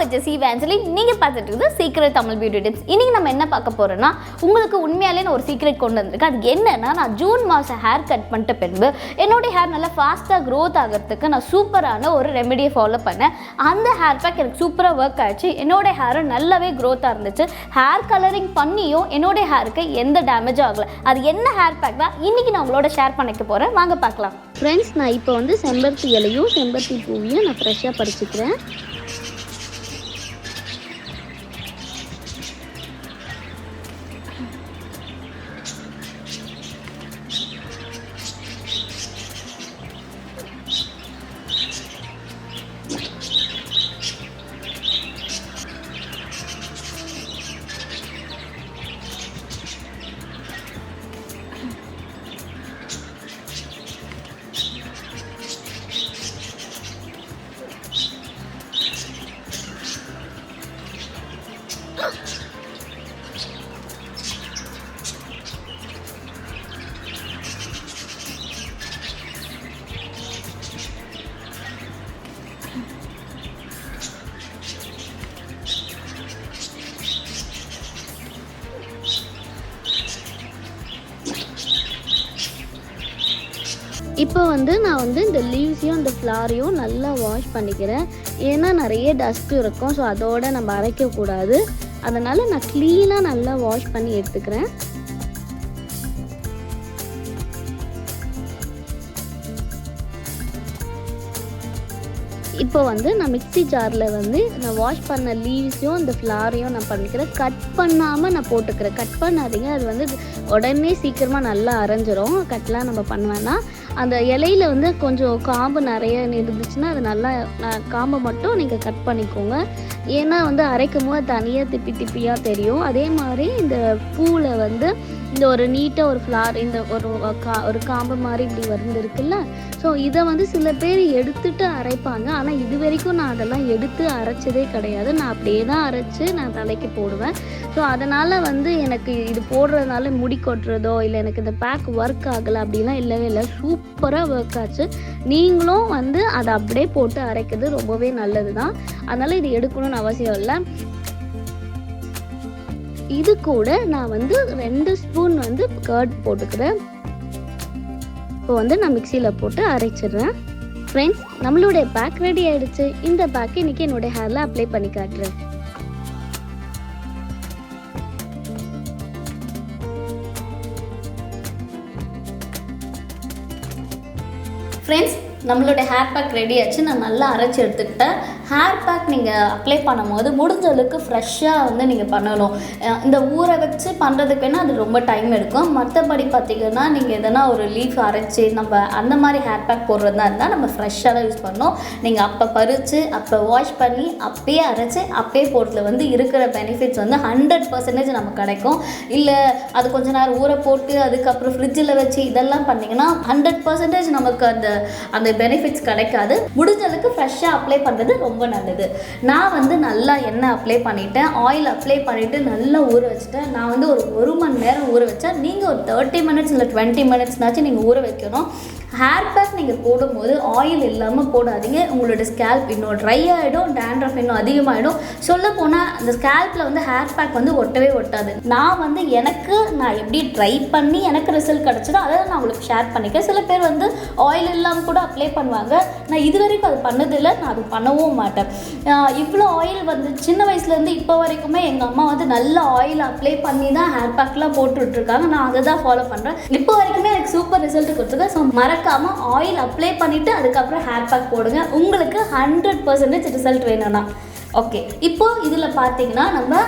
உங்கள் ஜெஸி இவாஞ்சலின். நீங்கள் பார்த்துட்டு இருக்குது சீக்ரெட் தமிழ் பியூட்டி டிப்ஸ். இன்றைக்கி நம்ம என்ன பார்க்க போகிறோன்னா, உங்களுக்கு உண்மையாலே நான் ஒரு சீக்ரெட் கொண்டு வந்திருக்கேன். அது என்னன்னா, நான் ஜூன் மாதம் ஹேர் கட் பண்ணிட்ட பின்பு என்னோடய ஹேர் நல்லா ஃபாஸ்ட்டாக க்ரோத் ஆகிறதுக்கு நான் சூப்பரான ஒரு ரெமெடியை ஃபாலோ பண்ணேன். அந்த ஹேர் பேக் எனக்கு சூப்பராக ஒர்க் ஆகிடுச்சு. என்னோடய ஹேரும் நல்லாவே க்ரோத்தாக இருந்துச்சு. ஹேர் கலரிங் பண்ணியும் என்னோடய ஹேருக்கு எந்த டேமேஜும் ஆகலை. அது என்ன ஹேர் பேக் தான் இன்றைக்கி நான் உங்களோட ஷேர் பண்ணிக்க போகிறேன். வாங்க பார்க்கலாம். ஃப்ரெண்ட்ஸ், நான் இப்போ செம்பருத்தி இலையும் செம்பருத்தி பூவையும் நான் ஃப்ரெஷ்ஷாக பறிச்சுக்கிறேன். இப்போ நான் இந்த லீவ்ஸையும் இந்த ஃப்ளாரையும் நல்லா வாஷ் பண்ணிக்கிறேன். ஏன்னா நிறைய டஸ்ட் இருக்கும். ஸோ அதோடு நம்ம அரைக்கக்கூடாது. அதனால் நான் க்ளீனாக நல்லா வாஷ் பண்ணி எடுத்துக்கிறேன். இப்போ நான் மிக்ஸி ஜாரில் நான் வாஷ் பண்ண லீவ்ஸையும் இந்த ஃப்ளாரையும் நான் பண்ணிக்கிறேன். கட் பண்ணாமல் நான் போட்டுக்கிறேன். கட் பண்ணாதீங்க, அது உடனே சீக்கிரமாக நல்லா அரைஞ்சிரும். கட்லாம் நம்ம பண்ணுவேன்னா அந்த இலையில் கொஞ்சம் காம்பு நிறைய இருந்துச்சுன்னா அது நல்லா காம்பை மட்டும் நீங்கள் கட் பண்ணிக்கோங்க. ஏன்னா அரைக்கும் போது தனியாக திப்பியாக தெரியும். அதே மாதிரி இந்த பூவில் இந்த ஒரு நீட்டாக ஒரு ஃப்ளார் இந்த ஒரு காம்பு மாதிரி இப்படி இருக்குல்ல. ஸோ இதை சில பேர் எடுத்துட்டு அரைப்பாங்க. ஆனால் இது வரைக்கும் நான் அதெல்லாம் எடுத்து அரைச்சதே கிடையாது. நான் அப்படியே தான் அரைச்சி நான் தலைக்கு போடுவேன். ஸோ அதனால் எனக்கு இது போடுறதுனால முடி கொட்டுறதோ இல்லை எனக்கு இந்த பேக் ஒர்க் ஆகலை அப்படிலாம் இல்லவே இல்லை. சூப்பராக ஒர்க் ஆச்சு. நீங்களும் அதை அப்படியே போட்டு அரைக்கிறது ரொம்பவே நல்லது தான். அதனால் இது எடுக்கணும்னு அவசியம் இல்லை. இது கூட நான் 2 ஸ்பூன் கர்ட் போட்டுக்கிறேன். இப்போ நான் மிக்சியில் போட்டு அரைச்சிடுறேன். ஃப்ரெண்ட்ஸ், நம்மளுடைய பேக் ரெடி ஆகிடுச்சு. இந்த பேக் இன்றைக்கி என்னோடய ஹேரில் அப்ளை பண்ணி காட்டுறேன். ஃப்ரெண்ட்ஸ், நம்மளோட ஹேர் பேக் ரெடி ஆச்சு. நான் நல்லா அரைச்சி எடுத்துக்கிட்டேன். ஹேர் பேக் நீங்கள் அப்ளை பண்ணும் போது முடிஞ்ச அளவுக்கு ஃப்ரெஷ்ஷாக நீங்கள் பண்ணணும். இந்த ஊற வச்சு பண்ணுறதுக்கு வேணால் அது ரொம்ப டைம் எடுக்கும். மற்றபடி பார்த்திங்கன்னா நீங்கள் எதனா ஒரு லீஃப் அரைச்சி நம்ம அந்த மாதிரி ஹேர் பேக் போடுறதா இருந்தால் நம்ம ஃப்ரெஷ்ஷாக தான் யூஸ் பண்ணணும். நீங்கள் அப்போ பறித்து அப்போ வாஷ் பண்ணி அப்பயே அரைச்சி அப்பயே போடுறதுல இருக்கிற பெனிஃபிட்ஸ் 100% நமக்கு கிடைக்கும். இல்லை அது கொஞ்ச நேரம் ஊற போட்டு அதுக்கப்புறம் ஃப்ரிட்ஜில் வச்சு இதெல்லாம் பண்ணிங்கன்னா 100% நமக்கு அந்த பெனிஃபிட்ஸ் கிடைக்காது. முடிஞ்ச அளவுக்கு ஃப்ரெஷ்ஷாக அப்ளை பண்ணுறது ரொம்ப நல்லது. நான் நல்லா எண்ணெய் அப்ளை பண்ணிட்டேன், ஆயில் அப்ளை பண்ணிவிட்டு நல்லா ஊற வச்சுட்டேன். நான் ஒரு மணி நேரம் ஊற வச்சேன். நீங்கள் ஒரு 30 மினிட்ஸ் இல்லை 20 மினிட்ஸ்னாச்சும் நீங்கள் ஊற வைக்கணும். ஹேர் பேக் நீங்கள் போடும்போது ஆயில் இல்லாமல் போடாதீங்க. உங்களோட ஸ்கேல்ப் இன்னும் ட்ரை ஆகிடும், டேண்ட்ரஃப் இன்னும் அதிகமாகிடும். சொல்ல போனால் அந்த ஸ்கேல்பில் ஹேர் பேக் ஒட்டவே ஒட்டாது. நான் நான் எப்படி ட்ரை பண்ணி எனக்கு ரிசல்ட் கிடச்சதோ அதை நான் உங்களுக்கு ஷேர் பண்ணிக்கிறேன். சில பேர் ஆயில் இல்லாமல் கூட அப்ளை பண்ணுவாங்க. நான் இது வரைக்கும் அது பண்ணதில்லை, நான் அது பண்ணவும் மாட்டேன். இவ்வளோ ஆயில் சின்ன வயசுலேருந்து இப்போ வரைக்குமே எங்கள் அம்மா நல்ல ஆயில் அப்ளை பண்ணி தான் ஹேர் பேக்லாம் போட்டுட்ருக்காங்க. நான் அதை தான் ஃபாலோ பண்ணுறேன். இப்போ வரைக்குமே எனக்கு சூப்பர் ரிசல்ட் கொடுத்துருக்கேன். ஸோ மறக்காமல் ஆயில் அப்ளை பண்ணிவிட்டு அதுக்கப்புறம் ஹேர் பேக் போடுங்க. உங்களுக்கு 100% ரிசல்ட் வேணும்னா. ஓகே, இப்போது இதில் பார்த்தீங்கன்னா நம்ம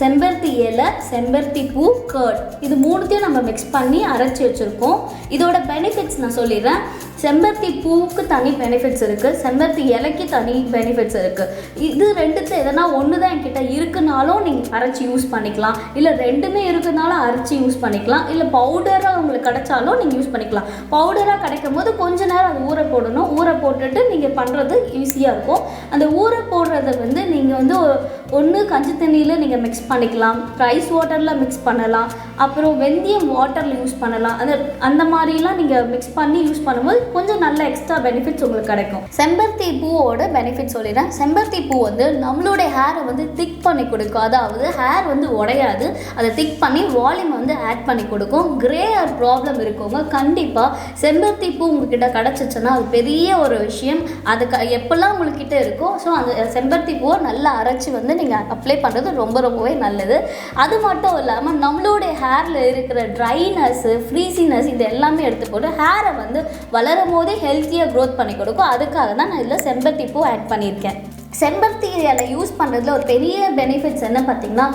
செம்பருத்தி இலை, செம்பருத்தி பூ, கர்ட் இது மூணுத்தையும் நம்ம மிக்ஸ் பண்ணி அரைச்சி வச்சுருக்கோம். இதோட பெனிஃபிட்ஸ் நான் சொல்லிடுறேன். செம்பருத்தி பூவுக்கு தனி பெனிஃபிட்ஸ் இருக்குது, செம்பருத்தி இலைக்கு தனி பெனிஃபிட்ஸ் இருக்குது. இது ரெண்டுத்தில் எதனா ஒன்று தான் என்கிட்ட இருக்குனாலும் நீங்கள் அரைச்சி யூஸ் பண்ணிக்கலாம். இல்லை ரெண்டுமே இருக்குனாலும் அரைச்சி யூஸ் பண்ணிக்கலாம். இல்லை பவுடராக உங்களுக்கு கிடைச்சாலும் நீங்கள் யூஸ் பண்ணிக்கலாம். பவுடராக கிடைக்கும் போது கொஞ்ச நேரம் அது ஊற போடணும். ஊற போட்டுட்டு நீங்கள் பண்ணுறது ஈஸியாக இருக்கும். அந்த ஊற போடுறத நீங்கள் ஒன்று கஞ்சி தண்ணியில் நீங்கள் மிக்ஸ் பண்ணிக்கலாம், ரைஸ் வாட்டரில் மிக்ஸ் பண்ணலாம், அப்புறம் வெந்தயம் வாட்டரில் யூஸ் பண்ணலாம். அந்த மாதிரிலாம் நீங்கள் மிக்ஸ் பண்ணி யூஸ் பண்ணும்போது கொஞ்சம் நல்ல எக்ஸ்ட்ரா பெனிஃபிட்ஸ் உங்களுக்கு கிடைக்கும். செம்பருத்தி பூவோட பெனிஃபிட் சொல்லிடுறேன். செம்பருத்தி பூ வந்து நம்மளுடைய ஹேரை வந்து திக் பண்ணி கொடுக்கும். அதாவது ஹேர் வந்து உடையாது, அதை திக் பண்ணி வால்யூம் வந்து ஆட் பண்ணி கொடுக்கும். கிரே ஹேர் ப்ராப்ளம் இருக்கவங்க கண்டிப்பாக செம்பருத்தி பூ உங்ககிட்ட கிடச்சிச்சுன்னா அது பெரிய ஒரு விஷயம். அதுக்கு எப்பெல்லாம் உங்கள்கிட்ட இருக்கோ ஸோ அந்த செம்பருத்தி பூவை நல்லா அரைச்சி வந்து நீங்கள் அப்ளை பண்ணுறது ரொம்பவே நல்லது. அது மட்டும் இல்லாமல் நம்மளுடைய ஹேரில் இருக்கிற ட்ரைனஸ்ஸு, ஃப்ரீசினஸ் இது எல்லாமே எடுத்து போட்டு ஹேரை வந்து வளரும் போதே ஹெல்த்தியாக க்ரோத் பண்ணி கொடுக்கும். அதுக்காக தான் நான் இதில் செம்பருத்தி பூ ஆட் பண்ணியிருக்கேன். செம்பருத்தி இலை யூஸ் பண்ணுறதுல ஒரு பெரிய பெனிஃபிட்ஸ் என்ன பார்த்திங்கன்னா,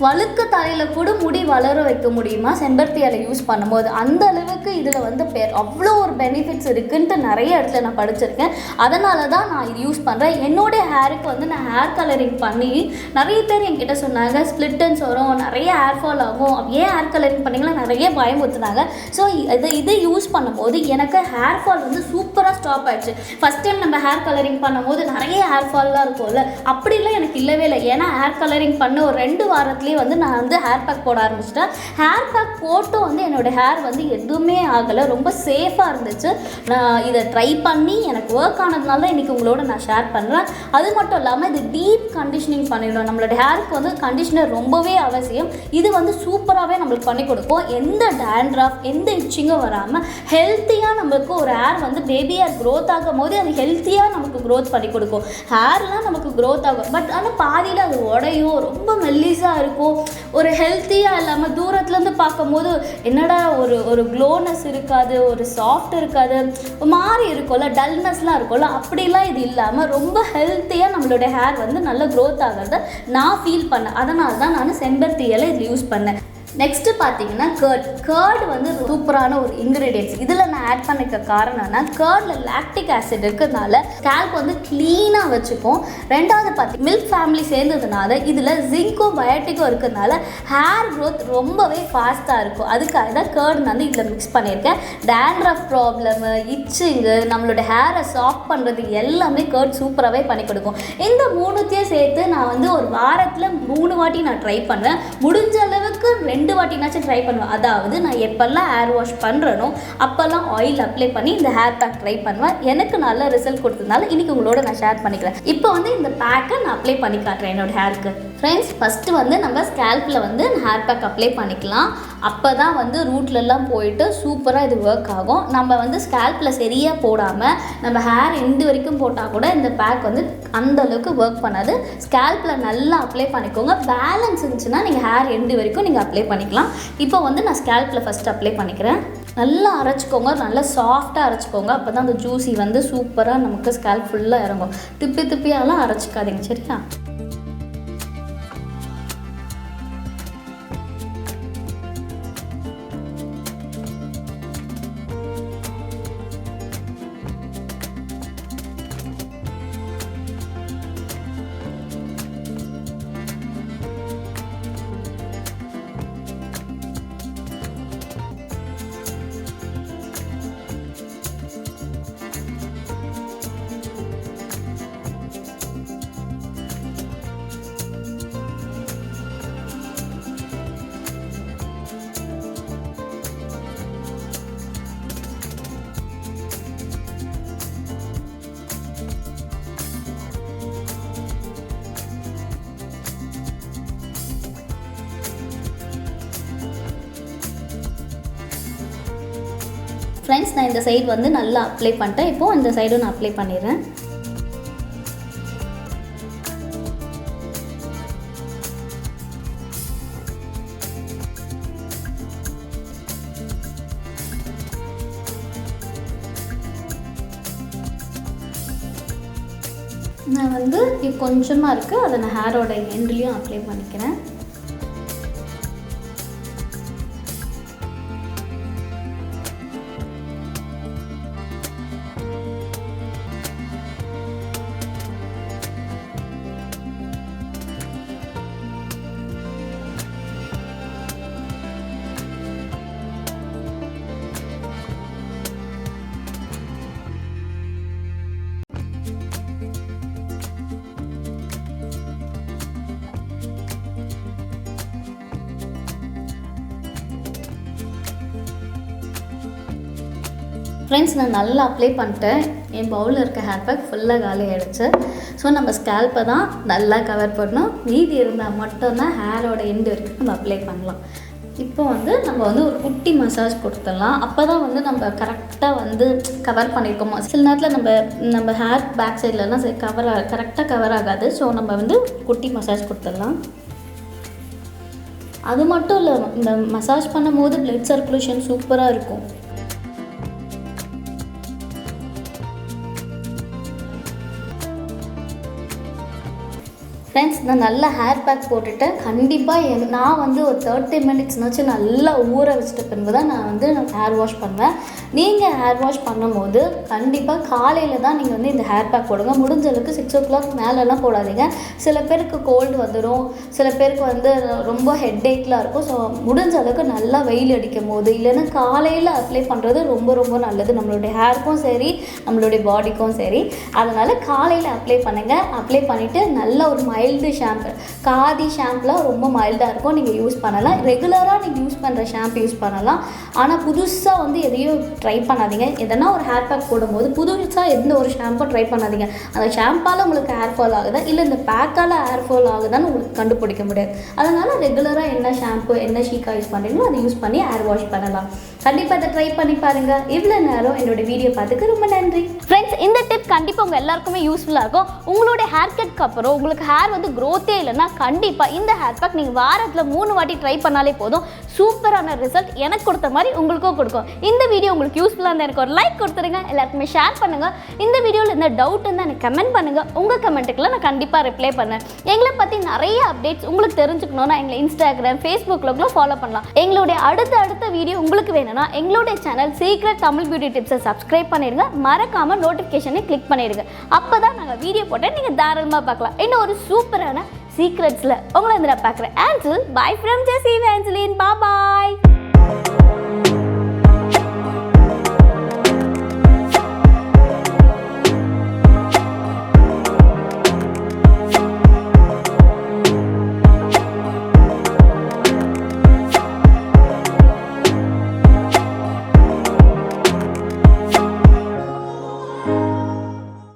வழுக்க தலையில் கூட முடி வளர வைக்க முடியுமா செம்பருத்தி இலை யூஸ் பண்ணும்போது. அந்த அளவுக்கு இதில் வந்து அவ்வளோ ஒரு பெனிஃபிட்ஸ் இருக்குன்ட்டு நிறைய இடத்துல நான் படிச்சிருக்கேன். அதனால தான் நான் இது யூஸ் பண்ணுறேன். என்னுடைய ஹேருக்கு வந்து நான் ஹேர் கலரிங் பண்ணி நிறைய பேர் என்கிட்ட சொன்னாங்க ஸ்ப்ளிட்டன்ஸ் வரும், நிறைய ஹேர் ஃபால் ஆகும், ஏன் ஹேர் கலரிங் பண்ணிங்களா நிறைய பயமுறுத்துனாங்க. ஸோ இது யூஸ் பண்ணும்போது எனக்கு ஹேர் ஃபால் வந்து சூப்பராக ஸ்டாப் ஆயிடுச்சு. ஃபஸ்ட் டைம் நம்ம ஹேர் கலரிங் பண்ணும்போது நிறைய ஹேர் ஃபால்லாம் இருக்கும்ல, அப்படிலாம் எனக்கு இல்லவே இல்லை. ஏன்னா ஹேர் கலரிங் பண்ண ஒரு 2 வாரத்துலேயே வந்து நான் வந்து ஹேர் பேக் போட ஆரம்பிச்சிட்டேன். ஹேர் பேக் போட்டும் வந்து என்னோடய ஹேர் வந்து எதுவுமே ஆகலை, ரொம்ப சேஃபாக இருந்துச்சு. நான் இதை ட்ரை பண்ணி எனக்கு ஒர்க் ஆனதுனால தான் இன்றைக்கி உங்களோட நான் ஷேர் பண்ணுறேன். அது மட்டும் இல்லாமல் இது டீப் கண்டிஷனிங் பண்ணிடணும். நம்மளோட ஹேருக்கு வந்து கண்டிஷனர் ரொம்பவே அவசியம். இது வந்து சூப்பராகவே நம்மளுக்கு பண்ணி கொடுக்கும். எந்த டேண்ட்ரஃப் எந்த இச்சிங்கும் வராமல் ஹெல்த்தியாக நம்மளுக்கு ஒரு ஹேர் வந்து பேபி ஹேர் க்ரோத் ஆகும் போது அது ஹெல்த்தியாக நமக்கு க்ரோத் பண்ணி கொடுக்கும். ஹேர்லாம் நமக்கு க்ரோத் ஆகும், பட் ஆனால் பாதியில் அது உடையும், ரொம்ப மெல்லிஸாக இருக்கும், ஒரு ஹெல்த்தியாக இல்லாமல் தூரத்துலேருந்து பார்க்கும்போது என்னடா ஒரு க்ளோனஸ் இருக்காது, ஒரு சாஃப்ட் இருக்காது, மாறி இருக்கும்ல, டல்னஸ்லாம் இருக்கும்ல, அப்படிலாம் இது இல்லாமல் ரொம்ப ஹெல்த்தியாக நம்மளோட ஹேர் வந்து நல்லா க்ரோத் ஆகிறத நான் ஃபீல் பண்ணேன். அதனால தான் நான் செம்பருத்தி இலை இதில் யூஸ் பண்ணேன். நெக்ஸ்ட்டு பார்த்தீங்கன்னா கர்ட் வந்து சூப்பரான ஒரு இன்க்ரீடியன்ஸ். இதில் நான் ஆட் பண்ணிக்க காரணம்னா கர்டில் லாக்டிக் ஆசிட் இருக்கிறதுனால ஸ்கேல்ப் வந்து க்ளீனாக வச்சுக்கும். ரெண்டாவது மில்க் ஃபேமிலி சேர்ந்ததுனால இதில் ஜிங்க்கும் பயோட்டிக்கும் இருக்கிறதுனால ஹேர் க்ரோத் ரொம்பவே ஃபாஸ்ட்டாக இருக்கும். அதுக்காக தான் கர்ட் வந்து இதில் மிக்ஸ் பண்ணியிருக்கேன். டேண்ட்ரஃப் ப்ராப்ளமு, இச்சிங்கு, நம்மளோட ஹேரை சாஃப்ட் பண்ணுறது எல்லாமே கர்ட் சூப்பராகவே பண்ணி கொடுக்கும். இந்த 3த்தையும் சேர்த்து நான் வந்து ஒரு வாரத்தில் 3 வாட்டி நான் ட்ரை பண்ணுவேன். முடிஞ்ச அளவுக்கு 2 வாட்டினாச்சும் ட்ரை பண்ணுவேன். அதாவது நான் எப்பெல்லாம் ஹேர் வாஷ் பண்ணுறனோ அப்போல்லாம் ஆயில் அப்ளை பண்ணி இந்த ஹேர் பேக் ட்ரை பண்ணுவேன். எனக்கு நல்ல ரிசல்ட் கொடுத்ததுனால இன்றைக்கி உங்களோட நான் ஷேர் பண்ணிக்கிறேன். இப்போ வந்து இந்த பேக்கை நான் அப்ளை பண்ணி காட்டுறேன் என்னோட ஹேருக்கு. ஃப்ரெண்ட்ஸ், ஃபஸ்ட்டு வந்து நம்ம ஸ்கேல்பில் வந்து ஹேர் பேக் அப்ளை பண்ணிக்கலாம். அப்போ தான் வந்து ரூட்லெல்லாம் போயிட்டு சூப்பராக இது ஒர்க் ஆகும். நம்ம வந்து ஸ்கேல்பில் சரியாக போடாமல் நம்ம ஹேர் எண்டு வரைக்கும் போட்டால் கூட இந்த பேக் வந்து அந்தளவுக்கு ஒர்க் பண்ணாது. ஸ்கேல்பில் நல்லா அப்ளை பண்ணிக்கோங்க. பேலன்ஸ் இருந்துச்சுன்னா நீங்கள் ஹேர் எண்டு வரைக்கும் நீங்கள் அப்ளை பண்ணிக்கலாம். இப்போ வந்து நான் ஸ்கேல்பில் ஃபஸ்ட்டு அப்ளை பண்ணிக்கிறேன். நல்லா அரைச்சிக்கோங்க, நல்லா சாஃப்டாக அரைச்சிக்கோங்க. அப்போ தான் அந்த ஜூஸி வந்து சூப்பராக நமக்கு ஸ்கேல்ப் ஃபுல்லாக இறங்கும். திப்பியாலாம் அரைச்சிக்காதீங்க, சரியா? ஃப்ரெண்ட்ஸ், நான் இந்த சைடு வந்து நல்லா அப்ளை பண்ணிட்டேன். இப்போது இந்த சைடும் நான் அப்ளை பண்ணிடுறேன். நான் வந்து கொஞ்சமாக இருக்குது, அதை நான் ஹேரோட எண்ட்லேயும் அப்ளை பண்ணிக்கிறேன். ஃப்ரெண்ட்ஸ், நான் நல்லா அப்ளை பண்ணிட்டேன். என் பவுலில் இருக்க ஹேர் பேக் ஃபுல்லாக காலி ஆகிடுச்சு. ஸோ நம்ம ஸ்கேல்ப்பை தான் நல்லா கவர் பண்ணணும். மீதி இருந்தால் மட்டும்தான் ஹேரோட எண்டு வரைக்கும் நம்ம அப்ளை பண்ணலாம். இப்போ நம்ம ஒரு குட்டி மசாஜ் கொடுத்துடலாம். அப்போ தான் நம்ம கரெக்டாக கவர் பண்ணியிருக்கோமா. சில நேரத்தில் நம்ம ஹேர் பேக் சைட்லலாம் சரி கரெக்டாக கவர் ஆகாது. ஸோ நம்ம குட்டி மசாஜ் கொடுத்துடலாம். அது மட்டும் இல்லை, இந்த மசாஜ் பண்ணும்போது பிளட் சர்க்குலேஷன் சூப்பராக இருக்கும். ஃப்ரெண்ட்ஸ், நான் நல்லா ஹேர் பேக் போட்டுட்டு கண்டிப்பாக நான் ஒரு 30 மினிட்ஸ்னாச்சும் நல்லா ஊற வச்சுட்டு பின்பு தான் நான் ஹேர் வாஷ் பண்ணுவேன். நீங்கள் ஹேர் வாஷ் பண்ணும்போது கண்டிப்பாக காலையில் தான் நீங்கள் இந்த ஹேர் பேக் போடுங்க. முடிஞ்ச அளவுக்கு 6 o'clock மேலெலாம் போடாதீங்க. சில பேருக்கு கோல்டு வந்துடும், சில பேருக்கு ரொம்ப ஹெட்டேக்லாம் இருக்கும். ஸோ முடிஞ்ச அளவுக்கு நல்லா வெயில் அடிக்கும் போது இல்லைன்னா காலையில் அப்ளை பண்ணுறது ரொம்ப ரொம்ப நல்லது, நம்மளுடைய ஹேருக்கும் சரி நம்மளுடைய பாடிக்கும் சரி. அதனால் காலையில் அப்ளை பண்ணுங்கள். அப்ளை பண்ணிவிட்டு நல்ல ஒரு மைல்டு ஷாம்பு, காதி ஷாம்புலாம் ரொம்ப மைல்டாக இருக்கும், நீங்கள் யூஸ் பண்ணலாம். ரெகுலராக நீங்கள் யூஸ் பண்ணுற ஷாம்பு யூஸ் பண்ணலாம். ஆனால் புதுசாக எதையும் ட்ரை பண்ணாதீங்க. எதனா ஒரு ஹேர் பேக் போடும்போது புதுசாக எந்த ஒரு ஷாம்பும் ட்ரை பண்ணாதீங்க. அந்த ஷாம்பால் உங்களுக்கு ஹேர் ஃபால் ஆகுதா இல்லை இந்த பேக்கால் ஹேர் ஃபால் ஆகுதான்னு உங்களுக்கு கண்டுபிடிக்க முடியாது. அதனால் ரெகுலராக என்ன ஷாம்பு என்ன ஷீக்கா யூஸ் பண்ணுறீங்களோ அதை யூஸ் பண்ணி ஹேர் வாஷ் பண்ணலாம். கண்டிப்பாக அதை ட்ரை பண்ணி பாருங்கள். இவ்வளோ நேரம் என்னோட வீடியோ பார்த்துக்கு ரொம்ப நன்றி. ஃப்ரெண்ட்ஸ், இந்த டிப் கண்டிப்பாக உங்கள் எல்லாருக்குமே யூஸ்ஃபுல்லாக இருக்கும். உங்களுடைய ஹேர் கட்க்கு அப்புறம் உங்களுக்கு ஹேர் க்ரோத்தே இல்லைன்னா கண்டிப்பாக இந்த ஹேர் பேக் நீங்கள் வாரத்தில் 3 வாட்டி ட்ரை பண்ணாலே போதும். சூப்பரான ரிசல்ட் எனக்கு கொடுத்த மாதிரி உங்களுக்கும் கொடுக்கும். இந்த வீடியோ உங்களுக்கு யூஸ்ஃபுல்லாக இருந்தால் எனக்கு ஒரு லைக் கொடுத்துருங்க, எல்லாருக்குமே ஷேர் பண்ணுங்கள். இந்த வீடியோவில் இந்த டவுட் இருந்தால் எனக்கு கமெண்ட் பண்ணுங்கள். உங்கள் கமெண்ட்டுக்குலாம் நான் கண்டிப்பாக ரிப்ளை பண்ணேன். எங்களை பற்றி நிறைய அப்டேட்ஸ் உங்களுக்கு தெரிஞ்சுக்கணுன்னா எங்களை இன்ஸ்டாகிராம் ஃபேஸ்புக்கில் ஃபாலோ பண்ணலாம். எங்களுடைய அடுத்த வீடியோ உங்களுக்கு வேணும்னா எங்களுடைய சேனல் சீக்ரெட் தமிழ் பியூட்டி டிப்ஸை சப்ஸ்கிரைப் பண்ணிடுங்க. மறக்காமல் நோட்டிஃபிகேஷனை கிளிக் பண்ணிடுங்க. அப்போ தான் நாங்கள் வீடியோ போட்டால் நீங்கள் தாராளமாக பார்க்கலாம். இன்னும் ஒரு சூப்பரான சீக்ரெட்ஸில் உங்களை நான் பார்க்குறேன். Until bye from Jessie Evangelin. Bye bye.